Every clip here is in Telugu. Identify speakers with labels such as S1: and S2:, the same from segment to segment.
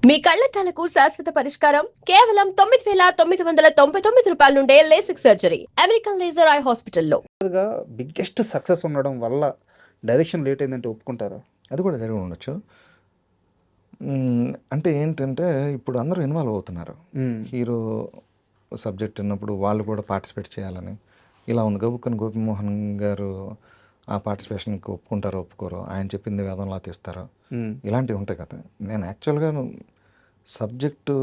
S1: మీ కళ్లద్దాలకు శాశ్వత పరిష్కారం కేవలం 9,999 రూపాయల నుండే LASIK surgery American laser eye హాస్పిటల్లో.
S2: బిగ్గెస్ట్ సక్సెస్ ఉండడం వల్ల డైరెక్షన్ లేట్ అయిందంటే ఒప్పుకుంటారా?
S3: అది కూడా జరిగి ఉండొచ్చు. అంటే ఏంటంటే ఇప్పుడు అందరూ ఇన్వాల్వ్ అవుతున్నారు. హీరో సబ్జెక్ట్ ఉన్నప్పుడు వాళ్ళు కూడా పార్టిసిపేట్ చేయాలని ఇలా ఉంది. గబుక్కని గోపిమోహన్ గారు ఆ పార్టిసిపేషన్కి ఒప్పుకుంటారో ఒప్పుకోరో, ఆయన చెప్పింది వేదంలా తీస్తారో, ఇలాంటివి ఉంటాయి కదా. నేను యాక్చువల్గా సబ్జెక్టు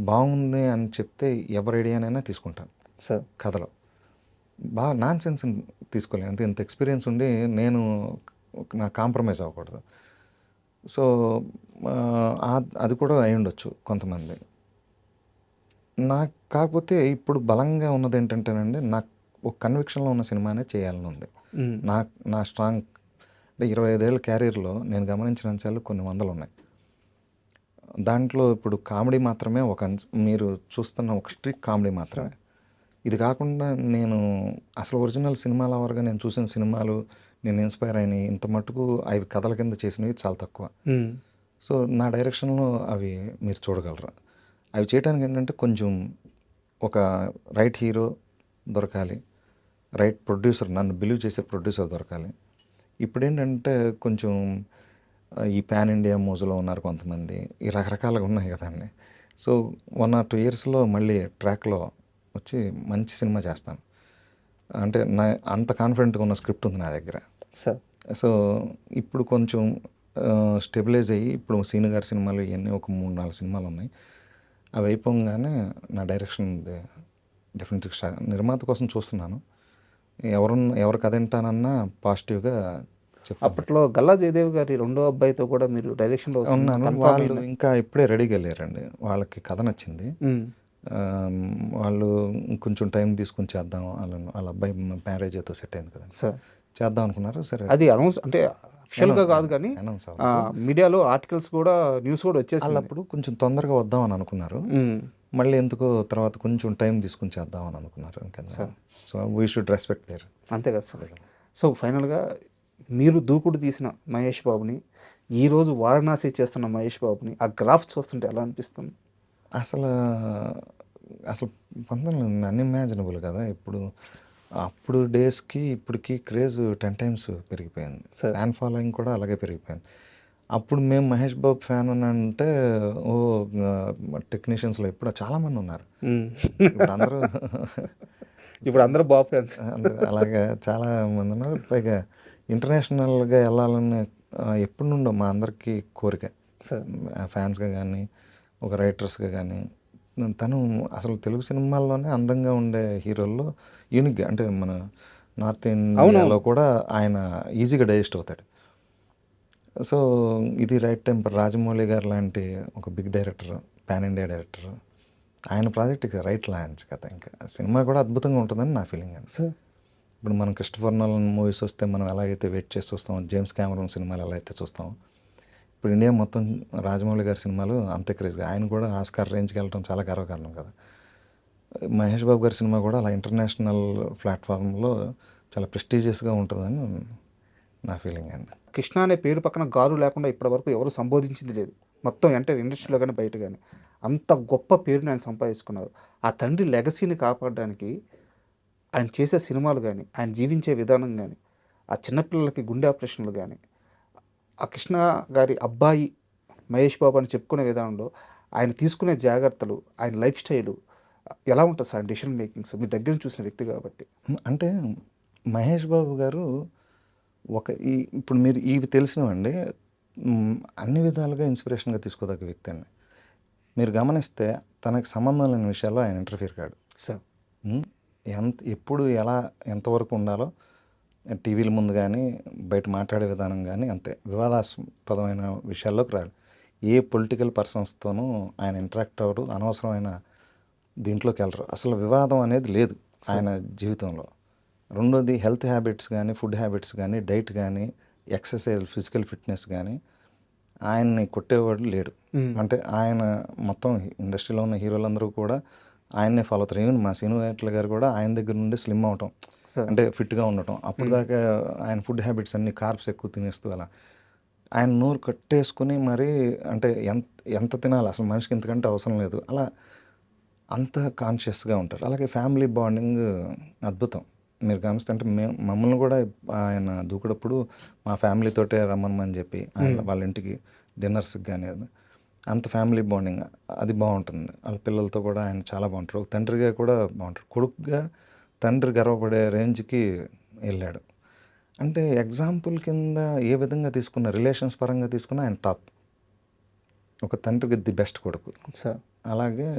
S3: బాగుంది అని చెప్తే ఎవరి ఐడియానైనా తీసుకుంటాను
S2: సార్.
S3: కథలో బాగా నాన్ సెన్స్ తీసుకోలేను. అంతే, ఇంత ఎక్స్పీరియన్స్ ఉండి నేను నా కాంప్రమైజ్ అవ్వకూడదు. సో అది కూడా అయి ఉండొచ్చు కొంతమంది. నాకు కాకపోతే ఇప్పుడు బలంగా ఉన్నది ఏంటంటేనండి, నాకు ఒక కన్విక్షన్లో ఉన్న సినిమానే చేయాలని ఉంది. నా స్ట్రాంగ్ అంటే 25 ఏళ్ళ క్యారియర్లో నేను గమనించిన అంశాలు కొన్ని వందలు ఉన్నాయి. దాంట్లో ఇప్పుడు కామెడీ మాత్రమే మీరు చూస్తున్న ఒక స్ట్రిక్ కామెడీ మాత్రమే. ఇది కాకుండా నేను అసలు ఒరిజినల్ సినిమా లవర్గా నేను చూసిన సినిమాలు, నేను ఇన్స్పైర్ అయినాయి ఇంత మటుకు అవి కథల కింద చేసినవి చాలా తక్కువ. సో నా డైరెక్షన్లో అవి మీరు చూడగలరు. అవి చేయడానికి ఏంటంటే కొంచెం ఒక రైట్ హీరో దొరకాలి, రైట్ ప్రొడ్యూసర్, నన్ను బిలీవ్ చేసే ప్రొడ్యూసర్ దొరకాలి. ఇప్పుడు ఏంటంటే కొంచెం ఈ పాన్ ఇండియా మోజులో ఉన్నారు కొంతమంది, ఈ రకరకాలుగా ఉన్నాయి కదండి. సో 1 or 2 ఇయర్స్లో మళ్ళీ ట్రాక్లో వచ్చి మంచి సినిమా చేస్తాను. అంటే అంత కాన్ఫిడెంట్గా ఉన్న స్క్రిప్ట్ ఉంది నా దగ్గర. సో ఇప్పుడు కొంచెం స్టెబిలైజ్ అయ్యి ఇప్పుడు సీను గారి సినిమాలు ఇవన్నీ ఒక 3-4 సినిమాలు ఉన్నాయి. అవి అయిపోగానే నా డైరెక్షన్ డెఫినెట్గా నిర్మాత కోసం చూస్తున్నాను. ఎవరు కథ వింటానన్నా పాజిటివ్గా చెప్పాను.
S2: అప్పట్లో గల్లా జయదేవ్ గారి రెండో అబ్బాయితో కూడా మీరు డైరెక్షన్లో
S3: ఉన్నాను. వాళ్ళు ఇంకా ఇప్పుడే రెడీగా లేరండి. వాళ్ళకి కథ నచ్చింది. వాళ్ళు కొంచెం టైం తీసుకుని చేద్దాం, వాళ్ళ అబ్బాయి మ్యారేజ్ అయితే సెట్ అయింది కదా
S2: సార్,
S3: చేద్దాం అనుకున్నారు. సరే,
S2: అది అనౌన్స్ అంటే అఫిషియల్గా కాదు కానీ మీడియాలో ఆర్టికల్స్ కూడా న్యూస్ కూడా వచ్చేసి
S3: అప్పుడు కొంచెం తొందరగా వద్దాం అని అనుకున్నారు. మళ్ళీ ఎందుకో తర్వాత కొంచెం టైం తీసుకుని చేద్దాం అని అనుకున్నారు. So we should respect their.
S2: అంతే కదా సార్. సో ఫైనల్గా మీరు దూకుడు తీసిన మహేష్ బాబుని, ఈరోజు వారణాసి చేస్తున్న మహేష్ బాబుని ఆ గ్రాఫ్ చూస్తుంటే ఎలా అనిపిస్తుంది?
S3: అసలు అన్ఇమాజినబుల్ కదా. అప్పుడు డేస్కి ఇప్పటికి క్రేజ్ 10 times పెరిగిపోయింది. ఫ్యాన్ ఫాలోయింగ్ కూడా అలాగే పెరిగిపోయింది. అప్పుడు మేము మహేష్ బాబు ఫ్యాన్ అని అంటే టెక్నీషియన్స్లో ఇప్పుడు చాలామంది ఉన్నారు.
S2: ఇప్పుడు అందరూ బాబు ఫ్యాన్స్
S3: అలాగే చాలా మంది ఉన్నారు. పైగా ఇంటర్నేషనల్గా వెళ్ళాలని ఎప్పటి నుండో మా అందరికీ కోరిక, ఫ్యాన్స్గా కానీ ఒక రైటర్స్గా కానీ. తను అసలు తెలుగు సినిమాల్లోనే అందంగా ఉండే హీరోల్లో యూనిక్గా, అంటే మన నార్త్ ఇండియాలో కూడా ఆయన ఈజీగా డైజెస్ట్ అవుతాడు. సో ఇది రైట్ టైం. రాజమౌళి గారు లాంటి ఒక big director, pan India director, ఆయన ప్రాజెక్ట్కి రైట్ లాంచ్ కదా. ఇంకా సినిమా కూడా అద్భుతంగా ఉంటుందని నా ఫీలింగ్ అండి. సార్ ఇప్పుడు మనం క్రిస్టోఫర్ నోలన్ మూవీస్ వస్తే మనం ఎలాగైతే వెయిట్ చేసి చూస్తాం, జేమ్స్ కెమెరాన్ సినిమాలు ఎలా అయితే చూస్తాం, ఇప్పుడు ఇండియా మొత్తం రాజమౌళి గారి సినిమాలు అంతే క్రేజ్గా. ఆయన కూడా ఆస్కార్ రేంజ్కి వెళ్ళడం చాలా గర్వకారణం కదా. మహేష్ బాబు గారి సినిమా కూడా అలా ఇంటర్నేషనల్ ప్లాట్ఫామ్లో చాలా ప్రెస్టీజియస్గా ఉంటుందని నా ఫీలింగ్ అండి.
S2: కృష్ణ అనే పేరు పక్కన గారు లేకుండా ఇప్పటివరకు ఎవరు సంబోధించింది లేదు, మొత్తం ఎంటర్ ఇండస్ట్రీలో కానీ బయట కానీ. అంత గొప్ప పేరుని ఆయన సంపాదించుకున్నారు. ఆ తండ్రి లెగసీని కాపాడడానికి ఆయన చేసే సినిమాలు కానీ, ఆయన జీవించే విధానం కానీ, ఆ చిన్నపిల్లలకి గుండె ఆపరేషన్లు కానీ, ఆ కృష్ణ గారి అబ్బాయి మహేష్ బాబు అని చెప్పుకునే విధానంలో ఆయన తీసుకునే జాగ్రత్తలు, ఆయన లైఫ్ స్టైలు ఎలా ఉంటుంది సార్? డెసిషన్ మేకింగ్స్ మీ దగ్గర చూసిన వ్యక్తి కాబట్టి.
S3: అంటే మహేష్ బాబు గారు ఇప్పుడు మీరు ఇవి తెలిసినవండి, అన్ని విధాలుగా ఇన్స్పిరేషన్గా తీసుకోదగ్గ వ్యక్తి అండి. మీరు గమనిస్తే తనకు సంబంధం లేని విషయాల్లో ఆయన ఇంటర్ఫియర్ కాడు
S2: సార్.
S3: ఎప్పుడు ఎంతవరకు ఉండాలో టీవీల ముందు కానీ బయట మాట్లాడే విధానం కానీ అంతే. వివాదాస్పదమైన విషయాల్లోకి రాడు. ఏ పొలిటికల్ పర్సన్స్తోనూ ఆయన ఇంటరాక్ట్ అవ్వడు. అనవసరమైన దీంట్లోకి వెళ్ళరు. అసలు వివాదం అనేది లేదు ఆయన జీవితంలో. రెండోది హెల్త్ హ్యాబిట్స్ కానీ, ఫుడ్ హ్యాబిట్స్ కానీ, డైట్ కానీ, ఎక్సర్సైజ్, ఫిజికల్ ఫిట్నెస్ కానీ ఆయన్ని కొట్టేవాడు లేడు. అంటే ఆయన మొత్తం ఇండస్ట్రీలో ఉన్న హీరోలందరూ కూడా ఆయన్నే ఫాలో అవుతారు. ఈవెన్ మా శ్రీను వైట్ల గారు కూడా ఆయన దగ్గర నుండి స్లిమ్ అవటం, అంటే ఫిట్గా ఉండటం. అప్పుడు దాకా ఆయన ఫుడ్ హ్యాబిట్స్ అన్ని కార్బ్స్ ఎక్కువ తినేస్తూ అలా ఆయన నోరు కట్టేసుకుని మరి అంటే ఎంత ఎంత తినాలి అసలు మనిషికి ఇంతకంటే అవసరం లేదు అలా అంత కాన్షియస్గా ఉంటారు. అలాగే ఫ్యామిలీ బాండింగ్ అద్భుతం. మీరు గమనిస్తే అంటే మమ్మల్ని కూడా ఆయన దూకుడప్పుడు మా ఫ్యామిలీతోటే రమ్మనమని చెప్పి వాళ్ళ ఇంటికి డిన్నర్స్కి కానీ అంత ఫ్యామిలీ బాండింగ్ అది బాగుంటుంది. వాళ్ళ పిల్లలతో కూడా ఆయన చాలా బాగుంటారు. ఒక తండ్రిగా కూడా బాగుంటారు. కొడుకుగా తండ్రి గర్వపడే రేంజ్కి వెళ్ళాడు. అంటే ఎగ్జాంపుల్ కింద ఏ విధంగా తీసుకున్న రిలేషన్స్ పరంగా తీసుకున్న ఆయన టాప్. ఒక తండ్రికి ది బెస్ట్ కొడుకు. అలాగే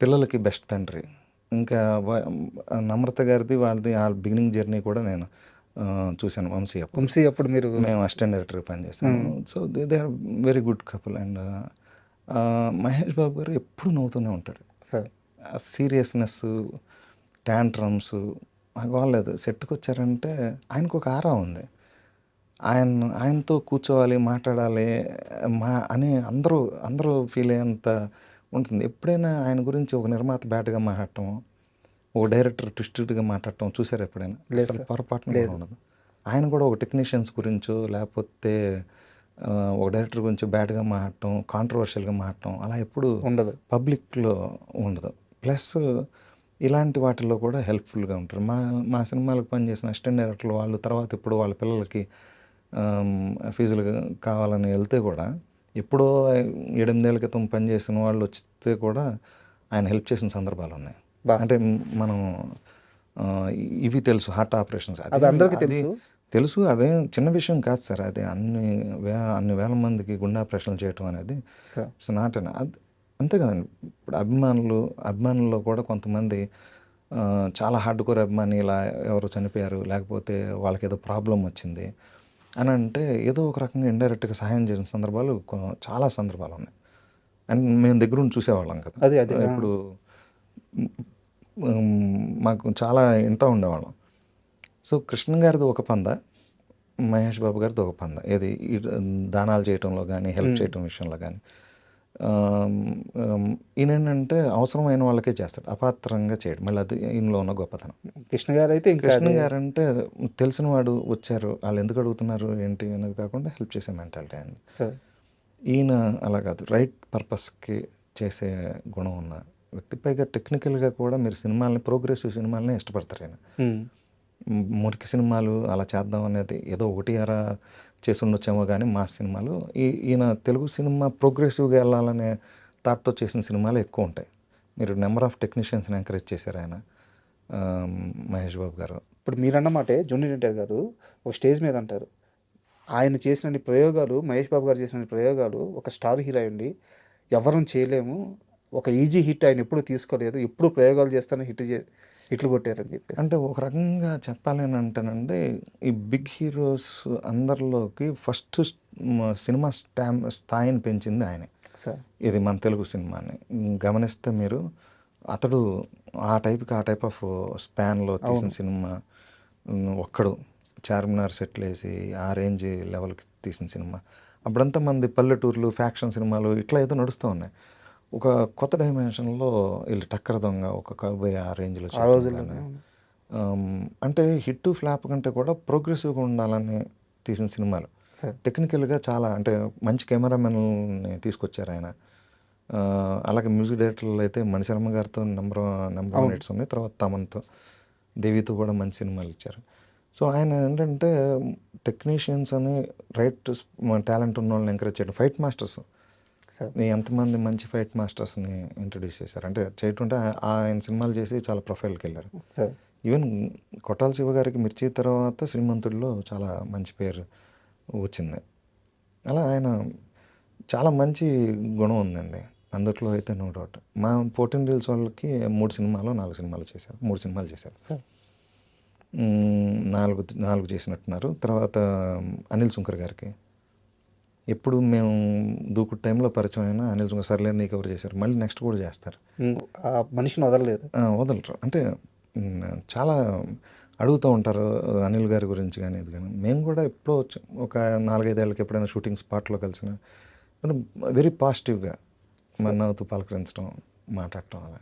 S3: పిల్లలకి బెస్ట్ తండ్రి. ఇంకా నమ్రత గారిది వాళ్ళది ఆ బిగినింగ్ జర్నీ కూడా నేను చూశాను. వంశీ
S2: అప్పుడు మీరు
S3: మేము అసిస్టెంట్ డైరెక్టర్ పనిచేసాను. So they are very good couple. And Mahesh Babu garu ఎప్పుడు నవ్వుతూనే ఉంటాడు. సీరియస్నెస్, ట్యాంట్రమ్స్ బాగలేదు. సెట్కి వచ్చారంటే ఆయనకు ఒక ఆరా ఉంది. ఆయనతో కూర్చోవాలి, మాట్లాడాలి అని అందరూ ఫీల్ అయ్యేంత ఉంటుంది. ఎప్పుడైనా ఆయన గురించి ఒక నిర్మాత బ్యాడ్గా మాట్లాడటం, ఒక డైరెక్టర్ ట్విస్టెడ్గా మాట్లాడటం చూసారు ఎప్పుడైనా? అసలు పొరపాటున కూడా ఉండదు. ఆయన కూడా ఒక టెక్నీషియన్స్ గురించో లేకపోతే ఒక డైరెక్టర్ గురించి బ్యాడ్గా మాట్లాడటం, కాంట్రవర్షియల్గా మాట్లాడటం అలా ఎప్పుడు
S2: ఉండదు,
S3: పబ్లిక్లో ఉండదు. ప్లస్ ఇలాంటి వాటిల్లో కూడా హెల్ప్ఫుల్గా ఉంటారు. మా సినిమాలకు పనిచేసిన అసిస్టెంట్ డైరెక్టర్లు వాళ్ళు తర్వాత ఇప్పుడు వాళ్ళ పిల్లలకి ఫీజులు కావాలని వెళ్తే కూడా ఎప్పుడో 7-8 ఏళ్ల క్రితం పనిచేసిన వాళ్ళు వస్తే కూడా ఆయన హెల్ప్ చేసిన సందర్భాలు ఉన్నాయి. అంటే మనం ఇవి తెలుసు, హార్ట్ ఆపరేషన్స్
S2: అది అందరికీ
S3: తెలుసు. అవేం చిన్న విషయం కాదు సార్. అది అన్ని వేల మందికి గుండె ఆపరేషన్లు చేయటం అనేది ఇట్స్ నాట్ అంతే కదండి. ఇప్పుడు అభిమానుల్లో కూడా కొంతమంది చాలా హార్డ్ కోర్ అభిమాని ఇలా ఎవరు చనిపోయారు, లేకపోతే వాళ్ళకి ఏదో ప్రాబ్లం వచ్చింది అని అంటే ఏదో ఒక రకంగా ఇండైరెక్ట్గా సహాయం చేసిన సందర్భాలు చాలా సందర్భాలు ఉన్నాయి. అండ్ మేము దగ్గర ఉండి చూసేవాళ్ళం కదా. ఇప్పుడు మాకు చాలా ఇంటా ఉండేవాళ్ళం. సో కృష్ణ గారిది ఒక పంద, మహేష్ బాబు గారిది ఒక పంద. ఏది దానాలు చేయటంలో కానీ హెల్ప్ చేయటం విషయంలో కానీ. ఈయనేంటంటే అవసరమైన వాళ్ళకే చేస్తాడు, అపాత్రంగా చేయడు. మళ్ళీ అది ఈయనలో ఉన్న గొప్పతనం.
S2: కృష్ణ గారు
S3: అంటే తెలిసిన వాడు వచ్చారు, వాళ్ళు ఎందుకు అడుగుతున్నారు ఏంటి అనేది కాకుండా హెల్ప్ చేసే మెంటాలిటీ అయింది. ఈయన అలా కాదు, రైట్ పర్పస్కి చేసే గుణం ఉన్న వ్యక్తి. పైగా టెక్నికల్గా కూడా మీరు ప్రోగ్రెసివ్ సినిమాలనే ఇష్టపడతారు. ఆయన మురికి సినిమాలు అలా చేద్దాం అనేది ఏదో ఒకటి అరా చేసి ఉండొచ్చేమో కానీ మా సినిమాలు ఈయన తెలుగు సినిమా ప్రోగ్రెసివ్గా వెళ్ళాలనే థాట్తో చేసిన సినిమాలు ఎక్కువ ఉంటాయి. మీరు నెంబర్ ఆఫ్ టెక్నీషియన్స్ని ఎంకరేజ్ చేశారు ఆయన మహేష్ బాబు గారు.
S2: ఇప్పుడు మీరన్నమాటే జూనియర్ ఎన్టీఆర్ గారు ఒక స్టేజ్ మీద అంటారు, ఆయన చేసిన ప్రయోగాలు, మహేష్ బాబు గారు చేసిన ప్రయోగాలు ఒక స్టార్ హీరో అయ్యండి ఎవరూ చేయలేము, ఒక ఈజీ హిట్ ఆయన ఎప్పుడు తీసుకోలేదు, ఎప్పుడు ప్రయోగాలు చేస్తానే హిట్లు కొట్టారని చెప్పి.
S3: అంటే ఒక రకంగా చెప్పాలి అని అంటేనండి, ఈ బిగ్ హీరోస్ అందరిలోకి ఫస్ట్ సినిమా స్థాయిని పెంచింది ఆయనే. ఇది మన తెలుగు సినిమాని గమనిస్తే మీరు, అతడు ఆ టైప్ ఆఫ్ స్పాన్లో తీసిన సినిమా ఒక్కడు చార్మినార్ సెట్లు వేసి ఆ రేంజ్ లెవెల్కి తీసిన సినిమా. అప్పుడంతా మంది పల్లెటూర్లు, ఫ్యాక్షన్ సినిమాలు ఇట్లా ఏదో నడుస్తూ ఉన్నాయి. ఒక కొత్త డైమెన్షన్లో వీళ్ళు టక్కర దొంగ, ఒక కౌబాయ్ ఆ రేంజ్లో అంటే హిట్ ఫ్లాప్ కంటే కూడా ప్రోగ్రెసివ్గా ఉండాలని తీసిన సినిమాలు. టెక్నికల్గా చాలా అంటే మంచి కెమెరామెన్ని తీసుకొచ్చారు ఆయన. అలాగే మ్యూజిక్ డైరెక్టర్లు అయితే మణిశర్మ గారితో నెంబర్ 1 హిట్స్ ఉన్నాయి. తర్వాత తమన్తో, దేవితో కూడా మంచి సినిమాలు ఇచ్చారు. సో ఆయన ఏంటంటే టెక్నీషియన్స్ అని రైట్ టాలెంట్ ఉన్న వాళ్ళని ఎంకరేజ్ చేయడం. ఫైట్ మాస్టర్స్ ఎంతమంది మంచి ఫైట్ మాస్టర్స్ని ఇంట్రడ్యూస్ చేశారు అంటే చేయటుంటే ఆయన సినిమాలు చేసి చాలా ప్రొఫైల్కి వెళ్ళారు. ఈవెన్ కొట్టాల శివ గారికి మిర్చి తర్వాత శ్రీమంతుడిలో చాలా మంచి పేరు వచ్చింది. అలా ఆయన చాలా మంచి గుణం ఉందండి అందుట్లో అయితే, నో డౌట్. మా 14 రీల్స్ వాళ్ళకి 3 సినిమాలు చేశారు. 3 సినిమాలు చేశారు. 4 చేసినట్టున్నారు. తర్వాత అనిల్ సుంకర్ గారికి ఎప్పుడు మేము దూకుడు టైంలో పరిచయం అయినా అనిల్ సుంకర్ సర్లే నీకు ఎవరు చేశారు, మళ్ళీ నెక్స్ట్ కూడా చేస్తారు.
S2: ఆ మనిషిని
S3: వదలరు. అంటే చాలా అడుగుతూ ఉంటారు అనిల్ గారి గురించి కానీ ఇది కానీ. మేము కూడా ఎప్పుడో ఒక 4-5 ఏళ్ళకి ఎప్పుడైనా షూటింగ్ స్పాట్లో కలిసిన వెరీ పాజిటివ్గా నవ్వుతూ పలకరించడం, మాట్లాడటం అలా.